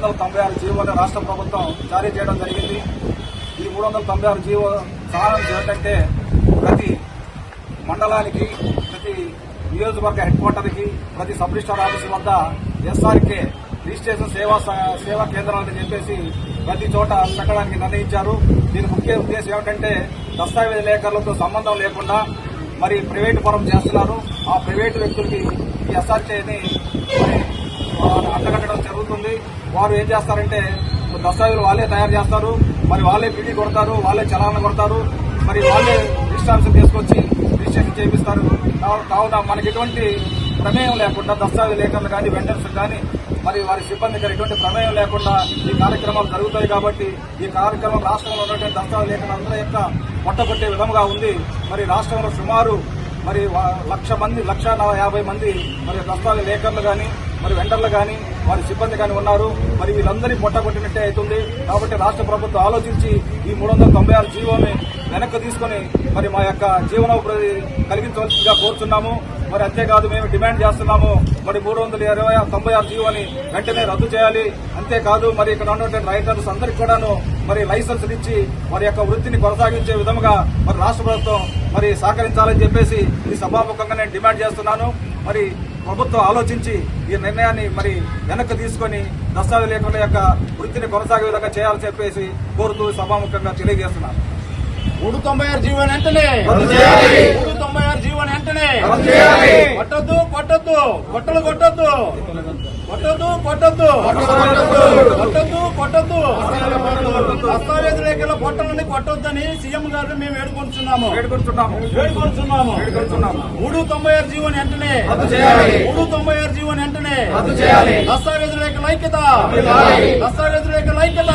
396 జీవోలను రాష్ట్ర ప్రభుత్వం జారీ చేయడం జరిగింది. ఈ 396 జీవో సారాంశం ఏంటంటే ప్రతి మండలానికి, ప్రతి నియోజకవర్గ హెడ్ క్వార్టర్కి, ప్రతి సబ్ రిజిస్టార్ ఆఫీసు వద్ద ఎస్ఆర్కే రిజిస్ట్రేషన్ సేవా కేంద్రాలని చెప్పేసి ప్రతి చోట పెట్టడానికి నిర్ణయించారు. దీని ముఖ్య ఉద్దేశం ఏమిటంటే దస్తావేజ్ లేఖలతో సంబంధం లేకుండా మరి ప్రైవేటు పరం చేస్తున్నారు. ఆ ప్రైవేటు వ్యక్తులకి ఈ ఎస్ఆర్కేని మరి అంటగట్టడం జరుగుతుంది. వారు ఏం చేస్తారంటే దస్తావేజులు వాళ్ళే తయారు చేస్తారు, మరి వాళ్ళే పిడి కొడతారు, వాళ్ళే చలాలను కొడతారు, మరి వాళ్ళే రిజిస్ట్రాన్షన్ తీసుకొచ్చి రిజిస్ట్రేషన్ చేపిస్తారు. కావున మనకి ఎటువంటి ప్రమేయం లేకుండా దస్తావేజ్ లేఖలు కానీ వెండర్స్ కానీ మరి వారి సిబ్బంది గారు ఎటువంటి ప్రమేయం లేకుండా ఈ కార్యక్రమాలు జరుగుతాయి. కాబట్టి ఈ కార్యక్రమం రాష్ట్రంలో ఉన్నటువంటి దస్తావేజ్ లేఖలందరి యొక్క పొట్టగొట్టే విధంగా ఉంది. మరి రాష్ట్రంలో సుమారు మరి 1,00,000 మంది, 1,50,000 మంది మరి దస్తావేజ్ లేఖర్లు కానీ, మరి వెండర్లు కానీ, వారి సిబ్బంది కానీ ఉన్నారు. మరి వీళ్ళందరినీ పొట్టగొట్టినట్టే అవుతుంది. కాబట్టి రాష్ట్ర ప్రభుత్వం ఆలోచించి ఈ 396 జీవోని వెనక్కి తీసుకుని మరి మా యొక్క జీవనోపాధి కలిగించవలసిందిగా కోరుతున్నాము. మరి అంతేకాదు మేము డిమాండ్ చేస్తున్నాము, మరి 396 జీవోని వెంటనే రద్దు చేయాలి. అంతేకాదు మరి ఇక్కడ ఉన్నటువంటి రైటర్స్ అందరికీ కూడాను మరి లైసెన్సులు ఇచ్చి వారి యొక్క వృత్తిని కొనసాగించే విధంగా మరి రాష్ట్ర ప్రభుత్వం మరి సహకరించాలని చెప్పేసి ఈ సభాముఖంగా నేను డిమాండ్ చేస్తున్నాను. మరి ప్రభుత్వం ఆలోచించి ఈ నిర్ణయాన్ని మరి వెనక్కి తీసుకుని దస్తావేజ్ లేఖల యొక్క వృత్తిని కొనసాగే విధంగా చేయాలని చెప్పేసి కోరుతూ సభాముఖంగా తెలియజేస్తున్నాను. 396 జీవోని వెంటనే 396 జీవోని వెంటనే కొట్టద్దు కొట్టద్దు కొట్టలు కొట్టద్దు కొట్టద్దు కొట్టద్దు కొట్టద్దు కొట్టద్దు దస్తావేజ్ లేఖల పొట్టలని కొట్టొద్దని సీఎం గారిని మేము వేడుకుంటున్నాము. 396 జీవోని వెంటనే 396 జీవోని వెంటనే దస్తావేజ్ లేఖల ఐక్యత, దస్తావేజ్ లేఖల ఐక్యత.